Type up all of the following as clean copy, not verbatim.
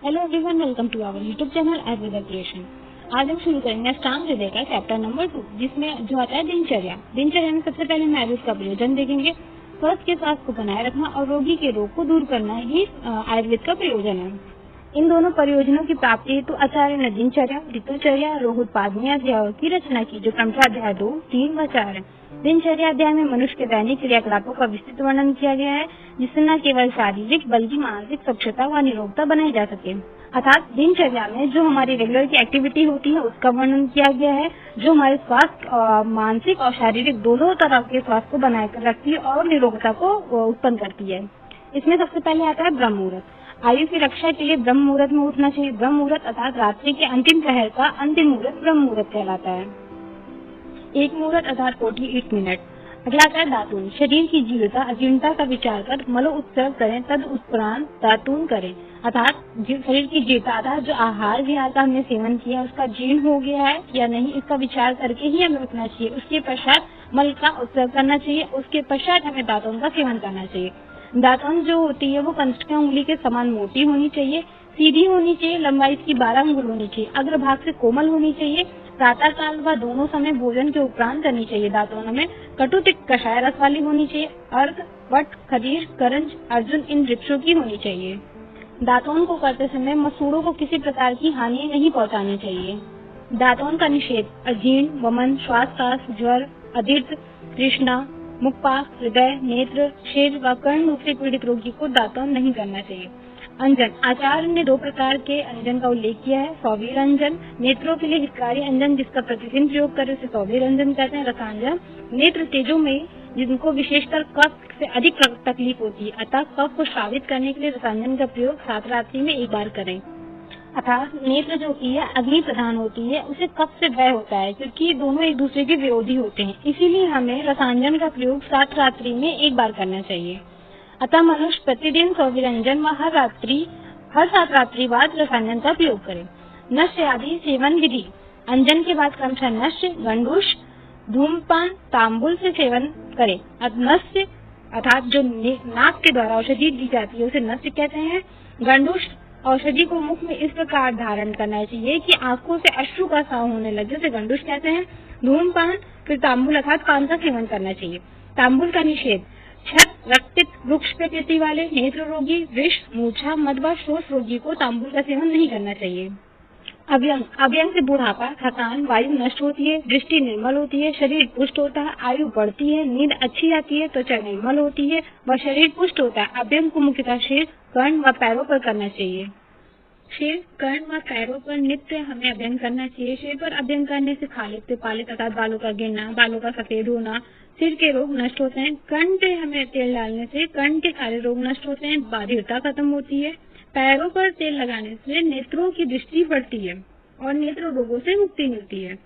Hello everyone, welcome to our YouTube channel Ayurveda creation. आज हम शुरू करेंगे अष्टांग हृदय का चैप्टर नंबर 2, जिसमें जो आता है दिनचर्या। दिनचर्या में सबसे पहले हम आयुर्वेद का प्रयोजन देखेंगे। स्वस्थ के स्वास्थ्य को बनाए रखना और रोगी के रोग को दूर करना ही आयुर्वेद का प्रयोजन है। इन दोनों प्रयोजनों की प्राप्ति हेतु आचार्य ने दिनचर्या, ऋतुचर्या, रोग उत्पादनीय अध्यायों की रचना की, जो क्रमशः अध्याय 2, 3 व 4 है। दिनचर्या अध्याय में मनुष्य के दैनिक क्रियाकलापों का विस्तृत वर्णन किया गया है, जिससे न केवल शारीरिक बल्कि मानसिक स्वच्छता व निरोगता बनाई जा सके। अर्थात दिनचर्या में जो हमारी रेगुलर की एक्टिविटी होती है उसका वर्णन किया गया है, जो हमारे स्वास्थ्य मानसिक और शारीरिक दोनों तरह के स्वास्थ्य को बनाए रखती है और निरोगता को उत्पन्न करती है। इसमें सबसे पहले आता है ब्रह्म मुहूर्त। आयु की रक्षा के लिए ब्रह्म मुहूर्त में उठना चाहिए। ब्रह्म मुहूर्त अर्थात रात्रि के अंतिम पहर का अंतिम मुहूर्त ब्रह्म मुहूर्त कहलाता है। एक मुहूर्त अर्थात 48 मिनट। अगला आता है दातून। शरीर की जीर्णता अजीर्णता का विचार कर मलो उत्सर्ग करें, तद उपरांत दातून करें। अर्थात शरीर की जीर्णता अर्थात जो आहार विहार का हमने सेवन किया उसका जीर्ण हो गया है या नहीं, इसका विचार करके ही हमें उठना चाहिए। उसके पश्चात मल का उत्सर्ग करना चाहिए। उसके पश्चात हमें दातून का सेवन करना चाहिए। दातून जो होती है वो कंचकी उंगली के समान मोटी होनी चाहिए, सीधी होनी चाहिए, लंबाई इसकी 12 अंगुल होनी चाहिए, अग्रभाग से कोमल होनी चाहिए। प्रातः काल व दोनों समय भोजन के उपरांत करनी चाहिए। दातून में कटु तिक्त कषाय रस वाली होनी चाहिए। अर्घ, वट, खरीर, करंज, अर्जुन इन वृक्षों की होनी चाहिए। दातून को करते समय मसूड़ों को किसी प्रकार की हानि नहीं पहुंचानी चाहिए। दातून का निषेध अजीर्ण, वमन, श्वास, ज्वर, अधीर्त, तृष्णा, मुखपाक, हृदय, नेत्र, शिर व कर्ण रोग से पीड़ित रोगी को दातून नहीं करना चाहिए। अंजन। आचार्य ने 2 प्रकार के अंजन का उल्लेख किया है। सौवीर अंजन नेत्रों के लिए हितकारी अंजन, जिसका प्रतिदिन प्रयोग करे उसे सौवीर अंजन कहते हैं। रसांजन नेत्र तेजों में जिनको विशेषकर कफ से अधिक तकलीफ होती है, अतः कफ को श्रावित करने के लिए रसांजन का प्रयोग 7 रात्रि में 1 बार करें। अर्थात नेत्र जो की है अग्नि प्रधान होती है, उसे कफ से भय होता है, क्योंकि दोनों एक दूसरे के विरोधी होते हैं। इसीलिए हमें रसांजन का प्रयोग 7 रात्रि में 1 बार करना चाहिए। अतः मनुष्य प्रतिदिन सौवीरंजन व हर 7 रात्रि बाद रसायन का प्रयोग करें। नश्य आदि सेवन विधि। अंजन के बाद क्रमशः नश्य, गंडूष, धूमपान, तांबुल से सेवन करें। नश्य अर्थात जो नाक के द्वारा औषधि दी जाती है उसे नश्य कहते हैं। गंडूष औषधि को मुख में इस प्रकार धारण करना चाहिए कि आंखों से अश्रु का साव होने लगे, उसे गंडूष कहते हैं। धूमपान फिर तांबुल अर्थात पान का सेवन करना चाहिए। तांबुल का निषेध छत, रक्तित, वृक्ष प्रकृति वाले, नेत्र रोगी, विष, मूर्छा, मद व शोष रोगी को तांबुल का सेवन नहीं करना चाहिए। अव्यंग से बुढ़ापा, थकान, वायु नष्ट होती है, दृष्टि निर्मल होती है, शरीर पुष्ट होता है, आयु बढ़ती है, नींद अच्छी आती है, त्वचा निर्मल होती है व शरीर पुष्ट होता है। अव्यंग को मुख्यतः सिर, कर्ण व पैरों पर करना चाहिए। सिर, कर्ण व पैरों पर नित्य हमें अभ्यंग करना चाहिए। सिर पर अभ्यंग करने से खालित पालित अर्थात बालों का गिरना, बालों का सफेद होना, सिर के रोग नष्ट होते हैं। कर्ण पे हमें तेल डालने से कर्ण के सारे रोग नष्ट होते हैं, बाधिरता खत्म होती है। पैरों पर तेल लगाने से नेत्रों की दृष्टि बढ़ती है और नेत्र रोगों से मुक्ति मिलती है।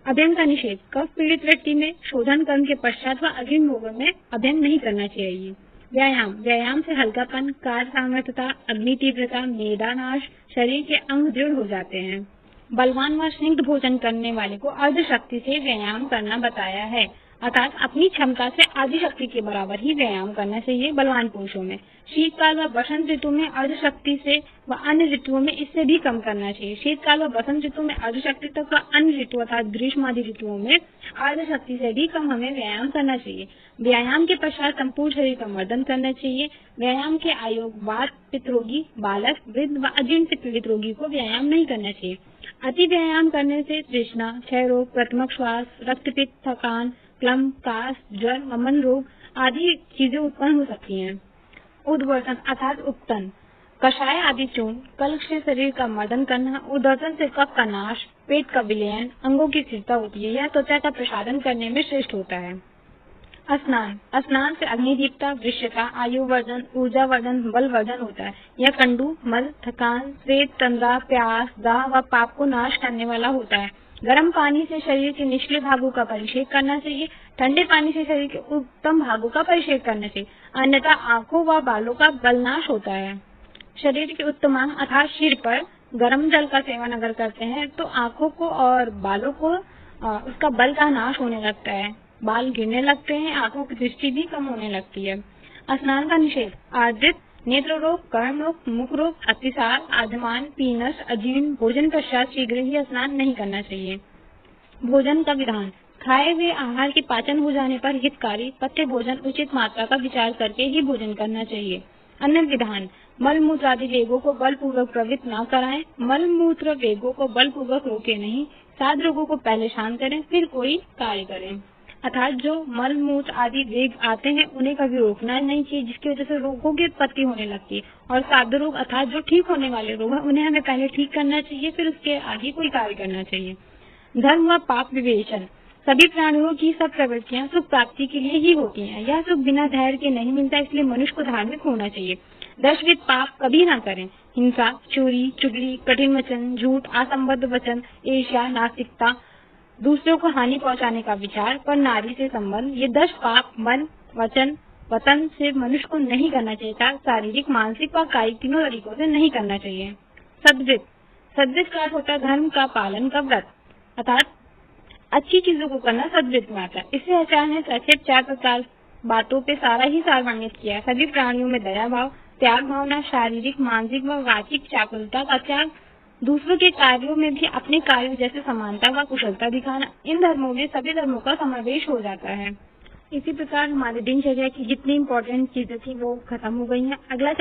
अभ्यंग का निषेध कफ पीड़ित व्यक्ति में शोधन कर्म के पश्चात व अग्रिम रोगों में अभ्यंग नहीं करना चाहिए। व्यायाम से हल्कापन, कार्य सामर्थ्यता, अग्नि तीव्रता, मेदानाश, शरीर के अंग दृढ़ हो जाते हैं। बलवान व स्निग्ध भोजन करने वाले को अर्ध शक्ति से व्यायाम करना बताया है, अर्थात अपनी क्षमता से आधी शक्ति के बराबर ही व्यायाम करना चाहिए बलवान पुरुषों में। शीतकाल व बसंत ऋतु में अर्ध शक्ति से व अन्य ऋतुओं में इससे भी कम करना चाहिए। शीतकाल व बसंत ऋतु में अर्ध शक्ति तक व अन्य ऋतु अर्थात ग्रीष्म आदि ऋतुओं में अर्ध शक्ति से भी कम हमें व्यायाम करना चाहिए। व्यायाम के पश्चात संपूर्ण शरीर का मर्दन करना चाहिए। व्यायाम के आयोग वात पित्त रोगी, बालक, वृद्ध व अजीर्ण से पीड़ित रोगी को व्यायाम नहीं करना चाहिए। अति व्यायाम करने से तृष्णा, क्षय रोग, प्रथमक श्वास, रक्तपित्त, थकान, क्लम, कास, ज्वर, वमन रोग आदि चीजें उत्पन्न हो सकती हैं। उद्वर्तन अर्थात उपतन, कषाय आदि चूर्ण, कल्क से शरीर का मर्दन करना, उद्वर्तन से कफ का नाश, पेट का विलयन, अंगों की स्थिरता होती है। यह त्वचा का प्रसाधन करने में श्रेष्ठ होता है। स्नान से अग्निदीप्ता, वृश्यता, आयु वर्धन, ऊर्जा वर्धन, बल वर्धन होता है। यह कंडू, मल, थकान, स्वेद, तंद्रा, प्यास, दाह व पाप को नाश करने वाला होता है। गर्म पानी से शरीर के निचले भागों का परिषेक करना चाहिए। ठंडे पानी से शरीर के उत्तम भागों का परिषेक करना चाहिए, अन्यथा आंखों व बालों का बलनाश होता है। शरीर के उत्तमांग अर्थात सिर पर गर्म जल का सेवन अगर करते हैं तो आंखों को और बालों को उसका बल का नाश होने लगता है, बाल गिरने लगते हैं, आंखों की दृष्टि भी कम होने लगती है। स्नान का निषेध आर्द्रित नेत्र रोग, कर्ण रोग, मुख रोग, अतिसार, आधमान, पीनस, अजीर्ण, भोजन पश्चात शीघ्र ही स्नान नहीं करना चाहिए। भोजन का विधान, खाए हुए आहार के पाचन हो जाने पर हितकारी पथ्य भोजन उचित मात्रा का विचार करके ही भोजन करना चाहिए। अन्य विधान, मल मूत्र आदि वेगों को बलपूर्वक प्रवृत्त न कराएं, मल मूत्र वेगों को बलपूर्वक रोके नहीं, 7 रोगों को पहले शांत करें फिर कोई कार्य करें। अर्थात जो मल मूत्र आदि वेग आते हैं उन्हें कभी रोकना नहीं चाहिए, जिसकी वजह से रोगों की उत्पत्ति होने लगती है। और साध रोग अर्थात जो ठीक होने वाले रोग हैं उन्हें हमें पहले ठीक करना चाहिए, फिर उसके आगे कोई कार्य करना चाहिए। धर्म व पाप विवेचन, सभी प्राणियों की सब प्रवृत्तियां सुख प्राप्ति के लिए ही होती हैं। यह सुख बिना धैर्य के नहीं मिलता, इसलिए मनुष्य को धार्मिक होना चाहिए। दशविध पाप कभी ना करें, हिंसा, चोरी, चुगली, कठिन वचन, झूठ, असंबद्ध वचन, ईर्ष्या, नास्तिकता, दूसरों को हानि पहुंचाने का विचार, पर नारी से संबंध, ये 10 पाप मन, वचन, वतन से मनुष्य को नहीं करना चाहिए। शारीरिक, मानसिक व कायिक तीनों तरीकों से नहीं करना चाहिए। सद्वृत, सद्वृत का अर्थ होता है धर्म का पालन का व्रत, अर्थात अच्छी चीजों को करना सद्वृत में आता है। इससे आचार्य ने संक्षेप 4 प्रकार बातों पे सारा ही सार वर्णित किया है। सभी प्राणियों में दया भाव, त्याग भावना, शारीरिक, मानसिक व वाचिक चाकुलता का त्याग, दूसरों के कार्यों में भी अपने कार्यों जैसे समानता व कुशलता दिखाना, इन धर्मों में सभी धर्मों का समावेश हो जाता है। इसी प्रकार हमारे दिनचर्या की जितनी इम्पोर्टेंट चीजें थी वो खत्म हो गई हैं। अगला